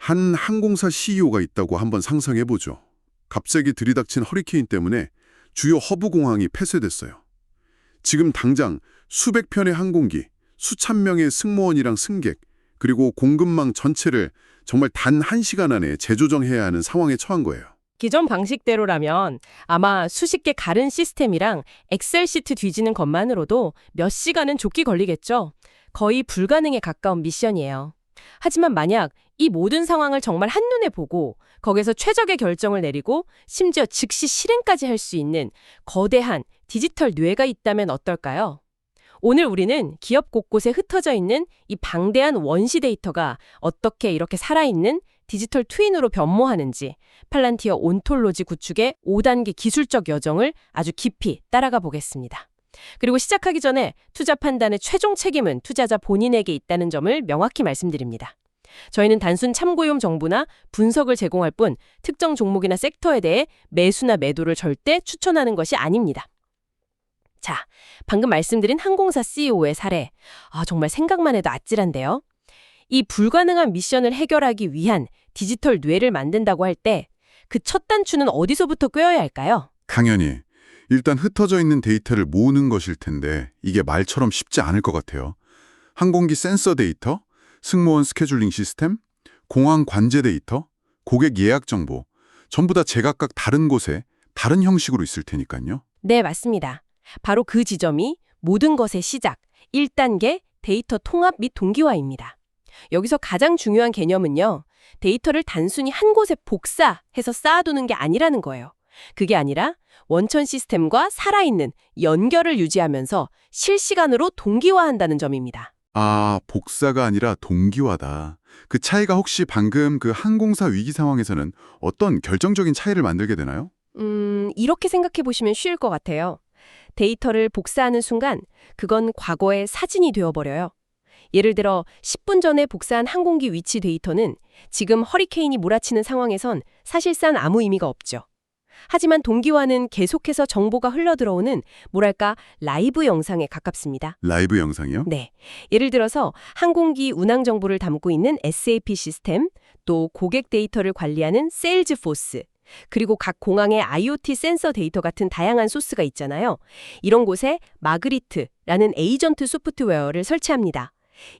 한 항공사 CEO가 있다고 한번 상상해보죠. 갑자기 들이닥친 허리케인 때문에 주요 허브 공항이 폐쇄됐어요. 지금 당장 수백 편의 항공기, 수천 명의 승무원이랑 승객, 그리고 공급망 전체를 정말 단 1시간 안에 재조정해야 하는 상황에 처한 거예요. 기존 방식대로라면 아마 수십 개 갈은 시스템이랑 엑셀 시트 뒤지는 것만으로도 몇 시간은 좋게 걸리겠죠. 거의 불가능에 가까운 미션이에요. 하지만 만약 이 모든 상황을 정말 한눈에 보고 거기서 최적의 결정을 내리고 심지어 즉시 실행까지 할 수 있는 거대한 디지털 뇌가 있다면 어떨까요? 오늘 우리는 기업 곳곳에 흩어져 있는 이 방대한 원시 데이터가 어떻게 이렇게 살아있는 디지털 트윈으로 변모하는지 팔란티어 온톨로지 구축의 5단계 기술적 여정을 아주 깊이 따라가 보겠습니다. 그리고 시작하기 전에 투자 판단의 최종 책임은 투자자 본인에게 있다는 점을 명확히 말씀드립니다. 저희는 단순 참고용 정보나 분석을 제공할 뿐 특정 종목이나 섹터에 대해 매수나 매도를 절대 추천하는 것이 아닙니다. 자, 방금 말씀드린 항공사 CEO의 사례. 정말 생각만 해도 아찔한데요. 이 불가능한 미션을 해결하기 위한 디지털 뇌를 만든다고 할 때 그 첫 단추는 어디서부터 꿰어야 할까요? 당연히 일단 흩어져 있는 데이터를 모으는 것일 텐데 이게 말처럼 쉽지 않을 것 같아요. 항공기 센서 데이터, 승무원 스케줄링 시스템, 공항 관제 데이터, 고객 예약 정보 전부 다 제각각 다른 곳에 다른 형식으로 있을 테니까요. 네, 맞습니다. 바로 그 지점이 모든 것의 시작, 1단계 데이터 통합 및 동기화입니다. 여기서 가장 중요한 개념은요. 데이터를 단순히 한 곳에 복사해서 쌓아두는 게 아니라는 거예요. 그게 아니라 원천 시스템과 살아있는 연결을 유지하면서 실시간으로 동기화한다는 점입니다. 복사가 아니라 동기화다. 그 차이가 혹시 방금 그 항공사 위기 상황에서는 어떤 결정적인 차이를 만들게 되나요? 이렇게 생각해 보시면 쉬울 것 같아요. 데이터를 복사하는 순간 그건 과거의 사진이 되어버려요. 예를 들어 10분 전에 복사한 항공기 위치 데이터는 지금 허리케인이 몰아치는 상황에선 사실상 아무 의미가 없죠. 하지만 동기화는 계속해서 정보가 흘러들어오는 뭐랄까 라이브 영상에 가깝습니다. 라이브 영상이요? 네. 예를 들어서 항공기 운항 정보를 담고 있는 SAP 시스템, 또 고객 데이터를 관리하는 세일즈포스, 그리고 각 공항의 IoT 센서 데이터 같은 다양한 소스가 있잖아요. 이런 곳에 마그리트라는 에이전트 소프트웨어를 설치합니다.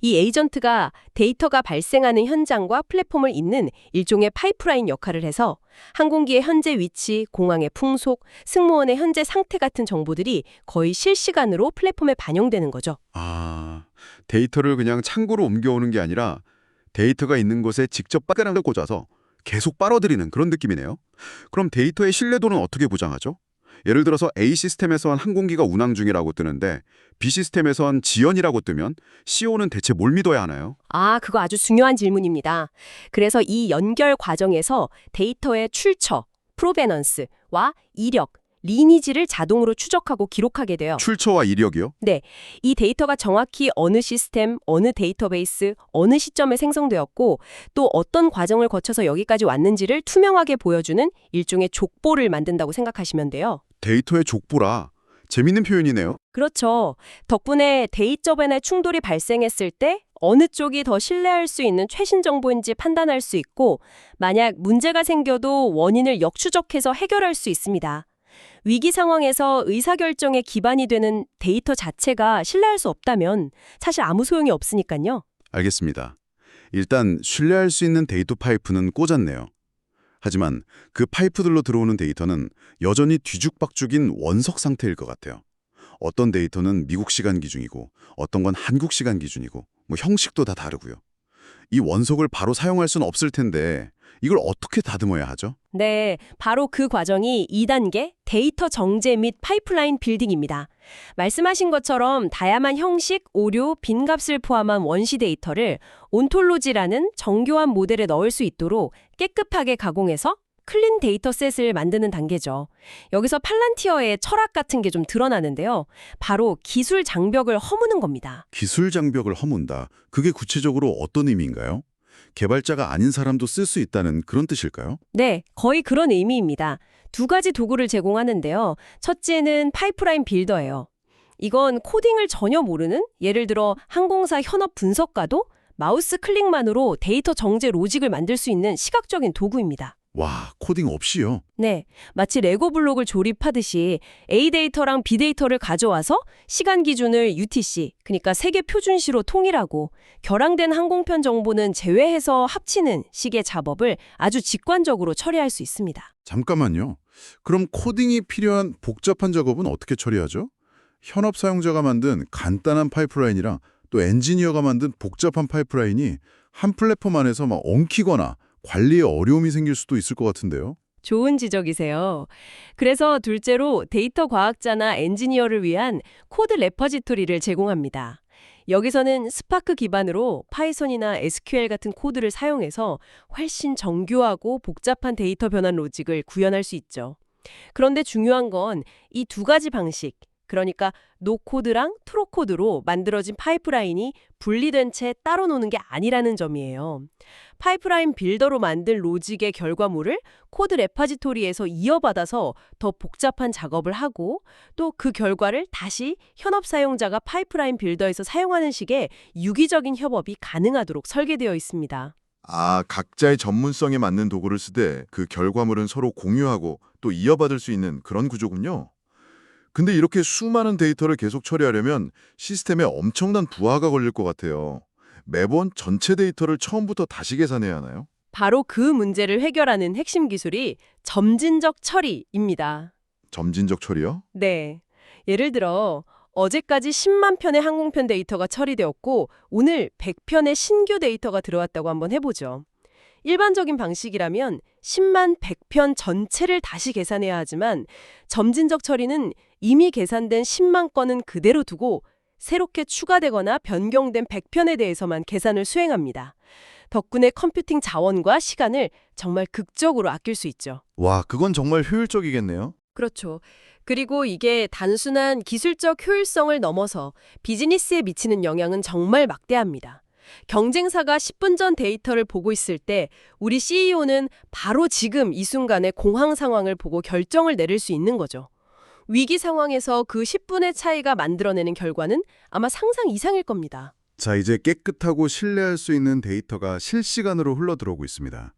이 에이전트가 데이터가 발생하는 현장과 플랫폼을 잇는 일종의 파이프라인 역할을 해서 항공기의 현재 위치, 공항의 풍속, 승무원의 현재 상태 같은 정보들이 거의 실시간으로 플랫폼에 반영되는 거죠. 데이터를 그냥 창고로 옮겨오는 게 아니라 데이터가 있는 곳에 직접 빠르게 꽂아서 계속 빨아들이는 그런 느낌이네요. 그럼 데이터의 신뢰도는 어떻게 보장하죠? 예를 들어서 A 시스템에서한 항공기가 운항 중이라고 뜨는데 B 시스템에서한 지연이라고 뜨면 CEO는 대체 뭘 믿어야 하나요? 그거 아주 중요한 질문입니다. 그래서 이 연결 과정에서 데이터의 출처, 프로베넌스와 이력, 리니지를 자동으로 추적하고 기록하게 돼요. 출처와 이력이요? 네, 이 데이터가 정확히 어느 시스템, 어느 데이터베이스, 어느 시점에 생성되었고 또 어떤 과정을 거쳐서 여기까지 왔는지를 투명하게 보여주는 일종의 족보를 만든다고 생각하시면 돼요. 데이터의 족보라. 재밌는 표현이네요. 그렇죠. 덕분에 데이터변의 충돌이 발생했을 때 어느 쪽이 더 신뢰할 수 있는 최신 정보인지 판단할 수 있고 만약 문제가 생겨도 원인을 역추적해서 해결할 수 있습니다. 위기 상황에서 의사결정의 기반이 되는 데이터 자체가 신뢰할 수 없다면 사실 아무 소용이 없으니까요. 알겠습니다. 일단 신뢰할 수 있는 데이터 파이프는 꽂았네요. 하지만 그 파이프들로 들어오는 데이터는 여전히 뒤죽박죽인 원석 상태일 것 같아요. 어떤 데이터는 미국 시간 기준이고 어떤 건 한국 시간 기준이고 형식도 다 다르고요. 이 원석을 바로 사용할 수는 없을 텐데 이걸 어떻게 다듬어야 하죠? 네, 바로 그 과정이 2단계 데이터 정제 및 파이프라인 빌딩입니다. 말씀하신 것처럼 다양한 형식, 오류, 빈값을 포함한 원시 데이터를 온톨로지라는 정교한 모델에 넣을 수 있도록 깨끗하게 가공해서 클린 데이터셋을 만드는 단계죠. 여기서 팔란티어의 철학 같은 게 좀 드러나는데요. 바로 기술 장벽을 허무는 겁니다. 기술 장벽을 허문다. 그게 구체적으로 어떤 의미인가요? 개발자가 아닌 사람도 쓸 수 있다는 그런 뜻일까요? 네, 거의 그런 의미입니다. 두 가지 도구를 제공하는데요. 첫째는 파이프라인 빌더예요. 이건 코딩을 전혀 모르는 예를 들어 항공사 현업 분석가도 마우스 클릭만으로 데이터 정제 로직을 만들 수 있는 시각적인 도구입니다. 와, 코딩 없이요? 네, 마치 레고 블록을 조립하듯이 A 데이터랑 B 데이터를 가져와서 시간 기준을 UTC, 그러니까 세계 표준시로 통일하고 결항된 항공편 정보는 제외해서 합치는 식의 작업을 아주 직관적으로 처리할 수 있습니다. 잠깐만요. 그럼 코딩이 필요한 복잡한 작업은 어떻게 처리하죠? 현업 사용자가 만든 간단한 파이프라인이랑 또 엔지니어가 만든 복잡한 파이프라인이 한 플랫폼 안에서 막 엉키거나 관리에 어려움이 생길 수도 있을 것 같은데요. 좋은 지적이세요. 그래서 둘째로 데이터 과학자나 엔지니어를 위한 코드 레퍼지토리를 제공합니다. 여기서는 스파크 기반으로 파이썬이나 SQL 같은 코드를 사용해서 훨씬 정교하고 복잡한 데이터 변환 로직을 구현할 수 있죠. 그런데 중요한 건 이 두 가지 방식, 그러니까 노코드랑 트로코드로 만들어진 파이프라인이 분리된 채 따로 노는 게 아니라는 점이에요. 파이프라인 빌더로 만든 로직의 결과물을 코드 레파지토리에서 이어받아서 더 복잡한 작업을 하고 또 그 결과를 다시 현업 사용자가 파이프라인 빌더에서 사용하는 식의 유기적인 협업이 가능하도록 설계되어 있습니다. 아, 각자의 전문성에 맞는 도구를 쓰되 그 결과물은 서로 공유하고 또 이어받을 수 있는 그런 구조군요. 근데 이렇게 수많은 데이터를 계속 처리하려면 시스템에 엄청난 부하가 걸릴 것 같아요. 매번 전체 데이터를 처음부터 다시 계산해야 하나요? 바로 그 문제를 해결하는 핵심 기술이 점진적 처리입니다. 점진적 처리요? 네. 예를 들어 어제까지 10만 편의 항공편 데이터가 처리되었고 오늘 100편의 신규 데이터가 들어왔다고 한번 해보죠. 일반적인 방식이라면 10만 100편 전체를 다시 계산해야 하지만 점진적 처리는 이미 계산된 10만 건은 그대로 두고 새롭게 추가되거나 변경된 100편에 대해서만 계산을 수행합니다. 덕분에 컴퓨팅 자원과 시간을 정말 극적으로 아낄 수 있죠. 와, 그건 정말 효율적이겠네요. 그렇죠. 그리고 이게 단순한 기술적 효율성을 넘어서 비즈니스에 미치는 영향은 정말 막대합니다. 경쟁사가 10분 전 데이터를 보고 있을 때 우리 CEO는 바로 지금 이 순간의 공황 상황을 보고 결정을 내릴 수 있는 거죠. 위기 상황에서 그 10분의 차이가 만들어내는 결과는 아마 상상 이상일 겁니다. 자, 이제 깨끗하고 신뢰할 수 있는 데이터가 실시간으로 흘러들어오고 있습니다.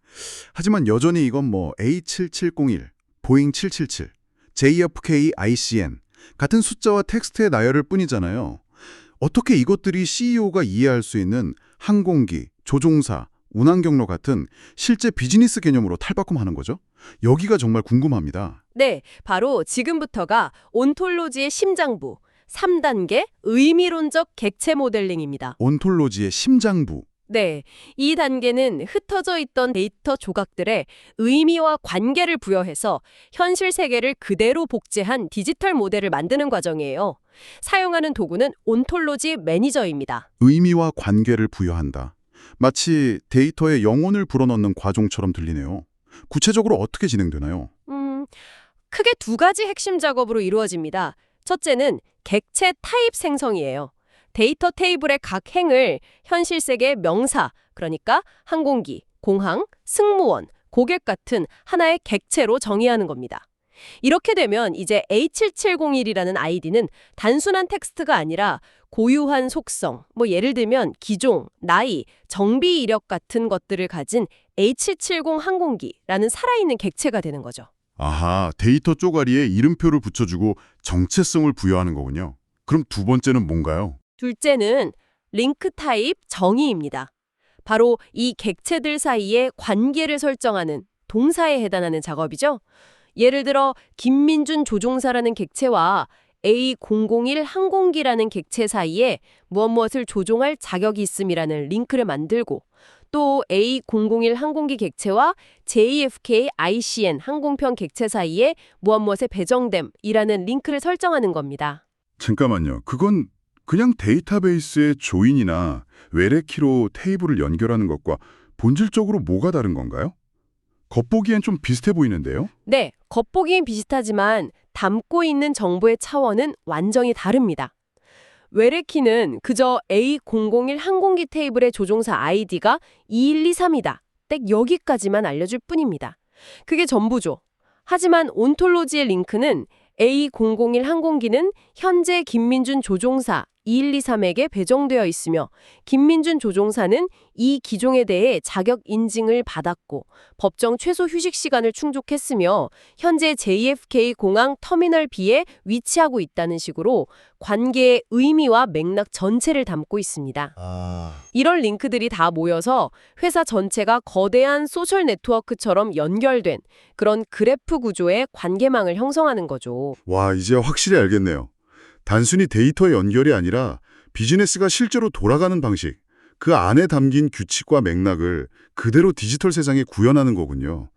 하지만 여전히 이건 뭐 A7701, 보잉 777, JFK ICN 같은 숫자와 텍스트의 나열일 뿐이잖아요. 어떻게 이것들이 CEO가 이해할 수 있는 항공기, 조종사, 운항 경로 같은 실제 비즈니스 개념으로 탈바꿈하는 거죠? 여기가 정말 궁금합니다. 네, 바로 지금부터가 온톨로지의 심장부, 3단계 의미론적 객체 모델링입니다. 온톨로지의 심장부. 네, 이 단계는 흩어져 있던 데이터 조각들의 의미와 관계를 부여해서 현실 세계를 그대로 복제한 디지털 모델을 만드는 과정이에요. 사용하는 도구는 온톨로지 매니저입니다. 의미와 관계를 부여한다. 마치 데이터에 영혼을 불어넣는 과정처럼 들리네요. 구체적으로 어떻게 진행되나요? 크게 두 가지 핵심 작업으로 이루어집니다. 첫째는 객체 타입 생성이에요. 데이터 테이블의 각 행을 현실 세계의 명사, 그러니까 항공기, 공항, 승무원, 고객 같은 하나의 객체로 정의하는 겁니다. 이렇게 되면 이제 A7701이라는 아이디는 단순한 텍스트가 아니라 고유한 속성, 예를 들면 기종, 나이, 정비 이력 같은 것들을 가진 A770 항공기라는 살아있는 객체가 되는 거죠. 아하, 데이터 쪼가리에 이름표를 붙여주고 정체성을 부여하는 거군요. 그럼 두 번째는 뭔가요? 둘째는 링크 타입 정의입니다. 바로 이 객체들 사이의 관계를 설정하는 동사에 해당하는 작업이죠. 예를 들어 김민준 조종사라는 객체와 A001 항공기라는 객체 사이에 무엇을 조종할 자격이 있음이라는 링크를 만들고 또 A001 항공기 객체와 JFK ICN 항공편 객체 사이에 무엇의 배정됨이라는 링크를 설정하는 겁니다. 잠깐만요. 그건 그냥 데이터베이스의 조인이나 외래키로 테이블을 연결하는 것과 본질적으로 뭐가 다른 건가요? 겉보기엔 좀 비슷해 보이는데요? 네, 겉보기엔 비슷하지만 담고 있는 정보의 차원은 완전히 다릅니다. 외래키는 그저 A001 항공기 테이블의 조종사 아이디가 2123이다. 딱 여기까지만 알려줄 뿐입니다. 그게 전부죠. 하지만 온톨로지의 링크는 A001 항공기는 현재 김민준 조종사 2123에게 배정되어 있으며 김민준 조종사는 이 기종에 대해 자격 인증을 받았고 법정 최소 휴식 시간을 충족했으며 현재 JFK 공항 터미널 B에 위치하고 있다는 식으로 관계의 의미와 맥락 전체를 담고 있습니다. 이런 링크들이 다 모여서 회사 전체가 거대한 소셜 네트워크처럼 연결된 그런 그래프 구조의 관계망을 형성하는 거죠. 와, 이제 확실히 알겠네요. 단순히 데이터 연결이 아니라 비즈니스가 실제로 돌아가는 방식, 그 안에 담긴 규칙과 맥락을 그대로 디지털 세상에 구현하는 거군요.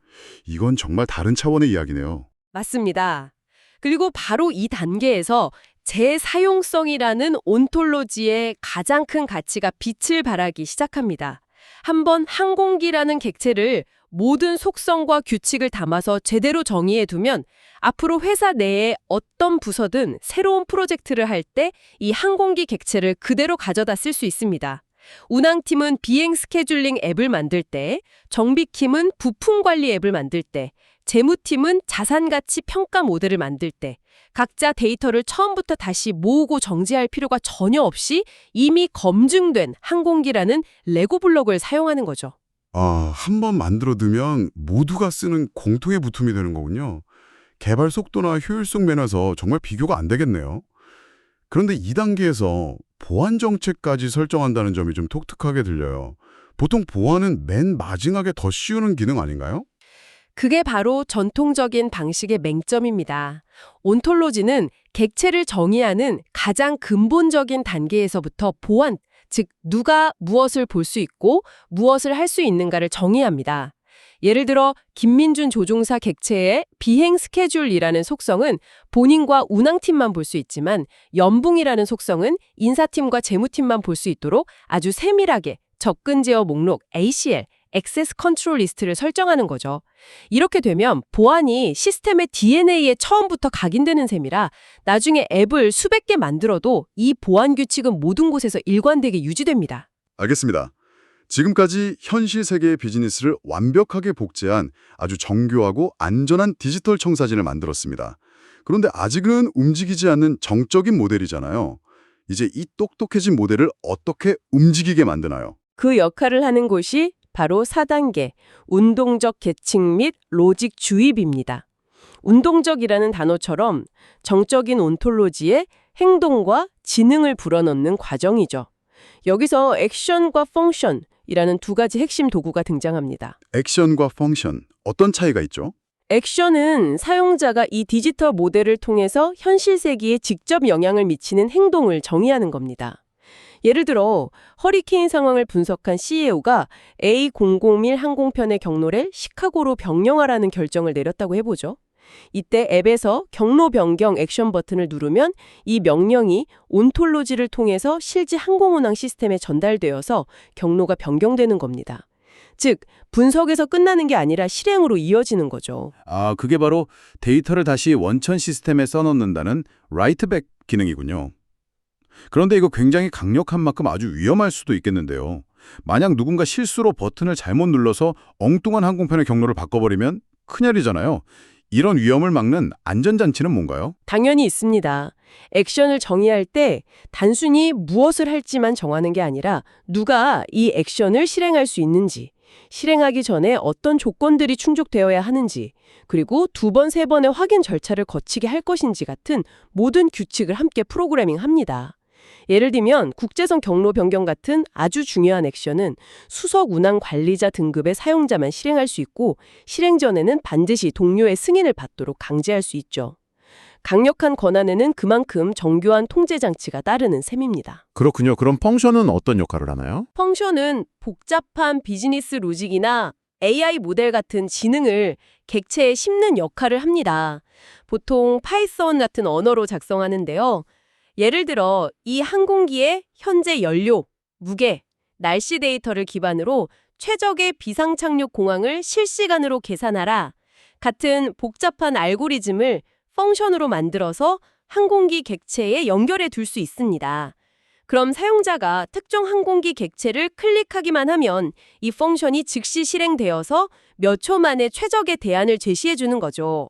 이건 정말 다른 차원의 이야기네요. 맞습니다. 그리고 바로 이 단계에서 재사용성이라는 온톨로지의 가장 큰 가치가 빛을 발하기 시작합니다. 한번 항공기라는 객체를 모든 속성과 규칙을 담아서 제대로 정의해두면 앞으로 회사 내에 어떤 부서든 새로운 프로젝트를 할 때 이 항공기 객체를 그대로 가져다 쓸 수 있습니다. 운항팀은 비행 스케줄링 앱을 만들 때, 정비팀은 부품 관리 앱을 만들 때, 재무팀은 자산가치 평가 모델을 만들 때 각자 데이터를 처음부터 다시 모으고 정지할 필요가 전혀 없이 이미 검증된 항공기라는 레고 블록을 사용하는 거죠. 한번 만들어두면 모두가 쓰는 공통의 부품이 되는 거군요. 개발 속도나 효율성 면에서 정말 비교가 안 되겠네요. 그런데 2단계에서 보안 정책까지 설정한다는 점이 좀 독특하게 들려요. 보통 보안은 맨 마지막에 더 씌우는 기능 아닌가요? 그게 바로 전통적인 방식의 맹점입니다. 온톨로지는 객체를 정의하는 가장 근본적인 단계에서부터 보안, 즉 누가 무엇을 볼 수 있고 무엇을 할 수 있는가를 정의합니다. 예를 들어 김민준 조종사 객체의 비행 스케줄이라는 속성은 본인과 운항팀만 볼 수 있지만 연붕이라는 속성은 인사팀과 재무팀만 볼 수 있도록 아주 세밀하게 접근 제어 목록 ACL, 액세스 컨트롤 리스트를 설정하는 거죠. 이렇게 되면 보안이 시스템의 DNA에 처음부터 각인되는 셈이라 나중에 앱을 수백 개 만들어도 이 보안 규칙은 모든 곳에서 일관되게 유지됩니다. 알겠습니다. 지금까지 현실 세계의 비즈니스를 완벽하게 복제한 아주 정교하고 안전한 디지털 청사진을 만들었습니다. 그런데 아직은 움직이지 않는 정적인 모델이잖아요. 이제 이 똑똑해진 모델을 어떻게 움직이게 만드나요? 그 역할을 하는 곳이 바로 4단계, 운동적 계측 및 로직 주입입니다. 운동적이라는 단어처럼 정적인 온톨로지에 행동과 지능을 불어넣는 과정이죠. 여기서 액션과 펑션이라는 두 가지 핵심 도구가 등장합니다. 액션과 펑션, 어떤 차이가 있죠? 액션은 사용자가 이 디지털 모델을 통해서 현실 세계에 직접 영향을 미치는 행동을 정의하는 겁니다. 예를 들어 허리케인 상황을 분석한 CEO가 A001 항공편의 경로를 시카고로 변경하라는 결정을 내렸다고 해보죠. 이때 앱에서 경로 변경 액션 버튼을 누르면 이 명령이 온톨로지를 통해서 실제 항공운항 시스템에 전달되어서 경로가 변경되는 겁니다. 즉, 분석에서 끝나는 게 아니라 실행으로 이어지는 거죠. 그게 바로 데이터를 다시 원천 시스템에 써넣는다는 라이트백 기능이군요. 그런데 이거 굉장히 강력한 만큼 아주 위험할 수도 있겠는데요. 만약 누군가 실수로 버튼을 잘못 눌러서 엉뚱한 항공편의 경로를 바꿔버리면 큰일이잖아요. 이런 위험을 막는 안전장치는 뭔가요? 당연히 있습니다. 액션을 정의할 때 단순히 무엇을 할지만 정하는 게 아니라 누가 이 액션을 실행할 수 있는지, 실행하기 전에 어떤 조건들이 충족되어야 하는지, 그리고 2번, 3번의 확인 절차를 거치게 할 것인지 같은 모든 규칙을 함께 프로그래밍합니다. 예를 들면 국제선 경로 변경 같은 아주 중요한 액션은 수석 운항 관리자 등급의 사용자만 실행할 수 있고 실행 전에는 반드시 동료의 승인을 받도록 강제할 수 있죠. 강력한 권한에는 그만큼 정교한 통제 장치가 따르는 셈입니다. 그렇군요. 그럼 펑션은 어떤 역할을 하나요? 펑션은 복잡한 비즈니스 로직이나 AI 모델 같은 지능을 객체에 심는 역할을 합니다. 보통 파이썬 같은 언어로 작성하는데요. 예를 들어 이 항공기의 현재 연료, 무게, 날씨 데이터를 기반으로 최적의 비상착륙 공항을 실시간으로 계산하라 같은 복잡한 알고리즘을 펑션으로 만들어서 항공기 객체에 연결해 둘 수 있습니다. 그럼 사용자가 특정 항공기 객체를 클릭하기만 하면 이 펑션이 즉시 실행되어서 몇 초 만에 최적의 대안을 제시해 주는 거죠.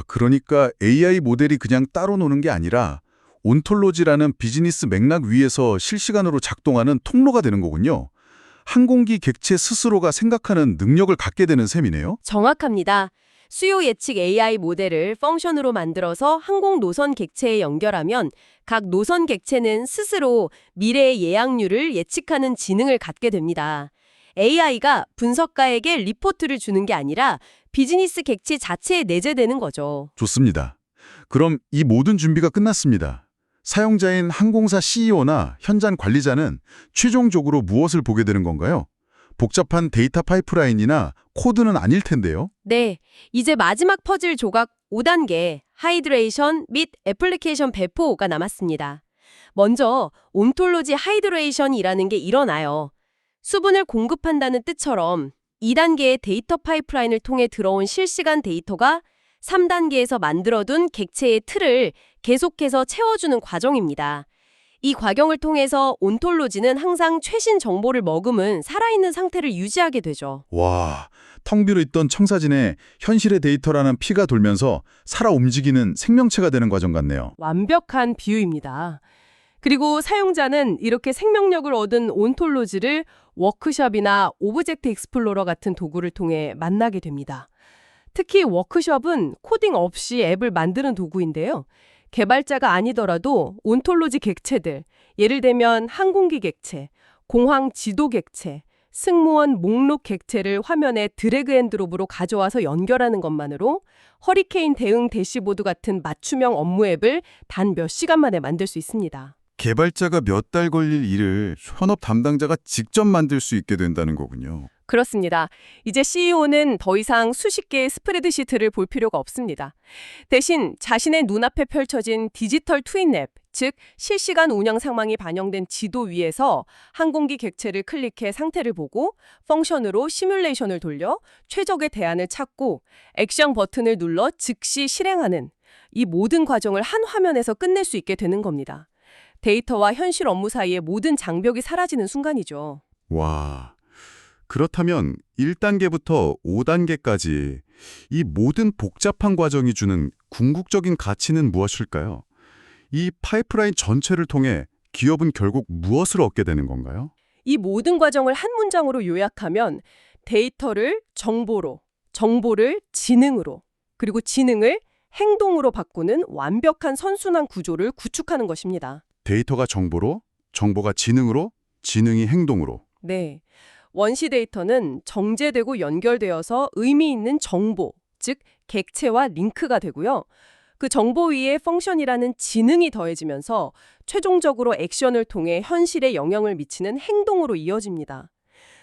그러니까 AI 모델이 그냥 따로 노는 게 아니라 온톨로지라는 비즈니스 맥락 위에서 실시간으로 작동하는 통로가 되는 거군요. 항공기 객체 스스로가 생각하는 능력을 갖게 되는 셈이네요. 정확합니다. 수요 예측 AI 모델을 펑션으로 만들어서 항공 노선 객체에 연결하면 각 노선 객체는 스스로 미래의 예약률을 예측하는 지능을 갖게 됩니다. AI가 분석가에게 리포트를 주는 게 아니라 비즈니스 객체 자체에 내재되는 거죠. 좋습니다. 그럼 이 모든 준비가 끝났습니다. 사용자인 항공사 CEO나 현장 관리자는 최종적으로 무엇을 보게 되는 건가요? 복잡한 데이터 파이프라인이나 코드는 아닐 텐데요. 네, 이제 마지막 퍼즐 조각 5단계 하이드레이션 및 애플리케이션 배포가 남았습니다. 먼저 온톨로지 하이드레이션이라는 게 일어나요. 수분을 공급한다는 뜻처럼 2단계의 데이터 파이프라인을 통해 들어온 실시간 데이터가 3단계에서 만들어둔 객체의 틀을 계속해서 채워주는 과정입니다. 이 과정을 통해서 온톨로지는 항상 최신 정보를 머금은 살아있는 상태를 유지하게 되죠. 와, 텅 비어 있던 청사진에 현실의 데이터라는 피가 돌면서 살아 움직이는 생명체가 되는 과정 같네요. 완벽한 비유입니다. 그리고 사용자는 이렇게 생명력을 얻은 온톨로지를 워크숍이나 오브젝트 익스플로러 같은 도구를 통해 만나게 됩니다. 특히 워크숍은 코딩 없이 앱을 만드는 도구인데요. 개발자가 아니더라도 온톨로지 객체들, 예를 들면 항공기 객체, 공항 지도 객체, 승무원 목록 객체를 화면에 드래그 앤 드롭으로 가져와서 연결하는 것만으로 허리케인 대응 대시보드 같은 맞춤형 업무 앱을 단 몇 시간 만에 만들 수 있습니다. 개발자가 몇 달 걸릴 일을 현업 담당자가 직접 만들 수 있게 된다는 거군요. 그렇습니다. 이제 CEO는 더 이상 수십 개의 스프레드시트를 볼 필요가 없습니다. 대신 자신의 눈앞에 펼쳐진 디지털 트윈 앱, 즉 실시간 운영 상황이 반영된 지도 위에서 항공기 객체를 클릭해 상태를 보고 펑션으로 시뮬레이션을 돌려 최적의 대안을 찾고 액션 버튼을 눌러 즉시 실행하는 이 모든 과정을 한 화면에서 끝낼 수 있게 되는 겁니다. 데이터와 현실 업무 사이의 모든 장벽이 사라지는 순간이죠. 와, 그렇다면 1단계부터 5단계까지 이 모든 복잡한 과정이 주는 궁극적인 가치는 무엇일까요? 이 파이프라인 전체를 통해 기업은 결국 무엇을 얻게 되는 건가요? 이 모든 과정을 한 문장으로 요약하면 데이터를 정보로, 정보를 지능으로, 그리고 지능을 행동으로 바꾸는 완벽한 선순환 구조를 구축하는 것입니다. 데이터가 정보로, 정보가 지능으로, 지능이 행동으로. 네. 원시 데이터는 정제되고 연결되어서 의미 있는 정보, 즉 객체와 링크가 되고요. 그 정보 위에 펑션이라는 지능이 더해지면서 최종적으로 액션을 통해 현실에 영향을 미치는 행동으로 이어집니다.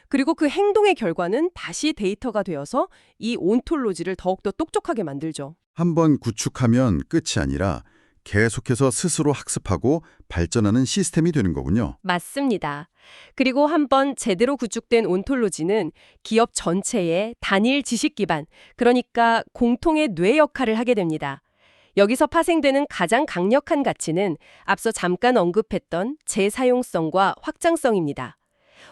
그리고 그 행동의 결과는 다시 데이터가 되어서 이 온톨로지를 더욱더 똑똑하게 만들죠. 한번 구축하면 끝이 아니라 계속해서 스스로 학습하고 발전하는 시스템이 되는 거군요. 맞습니다. 그리고 한번 제대로 구축된 온톨로지는 기업 전체의 단일 지식 기반, 그러니까 공통의 뇌 역할을 하게 됩니다. 여기서 파생되는 가장 강력한 가치는 앞서 잠깐 언급했던 재사용성과 확장성입니다.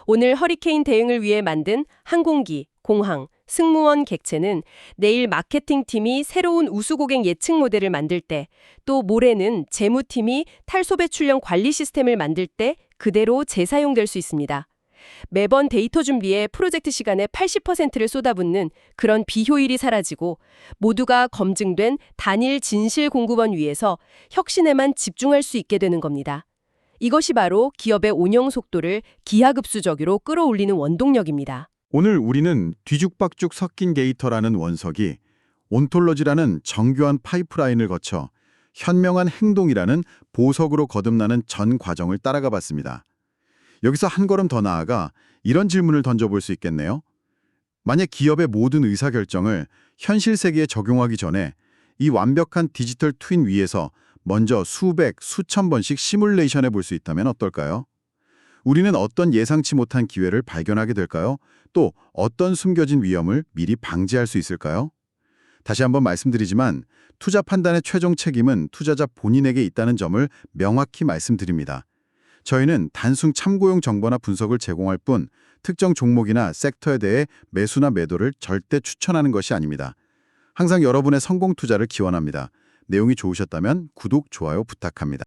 오늘 허리케인 대응을 위해 만든 항공기, 공항, 승무원 객체는 내일 마케팅팀이 새로운 우수고객 예측 모델을 만들 때, 또 모레는 재무팀이 탈소 배출량 관리 시스템을 만들 때 그대로 재사용될 수 있습니다. 매번 데이터 준비에 프로젝트 시간의 80%를 쏟아붓는 그런 비효율이 사라지고 모두가 검증된 단일 진실 공급원 위에서 혁신에만 집중할 수 있게 되는 겁니다. 이것이 바로 기업의 운영 속도를 기하급수적으로 끌어올리는 원동력입니다. 오늘 우리는 뒤죽박죽 섞인 데이터라는 원석이 온톨로지라는 정교한 파이프라인을 거쳐 현명한 행동이라는 보석으로 거듭나는 전 과정을 따라가 봤습니다. 여기서 한 걸음 더 나아가 이런 질문을 던져볼 수 있겠네요. 만약 기업의 모든 의사결정을 현실 세계에 적용하기 전에 이 완벽한 디지털 트윈 위에서 먼저 수백, 수천 번씩 시뮬레이션해 볼 수 있다면 어떨까요? 우리는 어떤 예상치 못한 기회를 발견하게 될까요? 또 어떤 숨겨진 위험을 미리 방지할 수 있을까요? 다시 한번 말씀드리지만 투자 판단의 최종 책임은 투자자 본인에게 있다는 점을 명확히 말씀드립니다. 저희는 단순 참고용 정보나 분석을 제공할 뿐 특정 종목이나 섹터에 대해 매수나 매도를 절대 추천하는 것이 아닙니다. 항상 여러분의 성공 투자를 기원합니다. 내용이 좋으셨다면 구독, 좋아요 부탁합니다.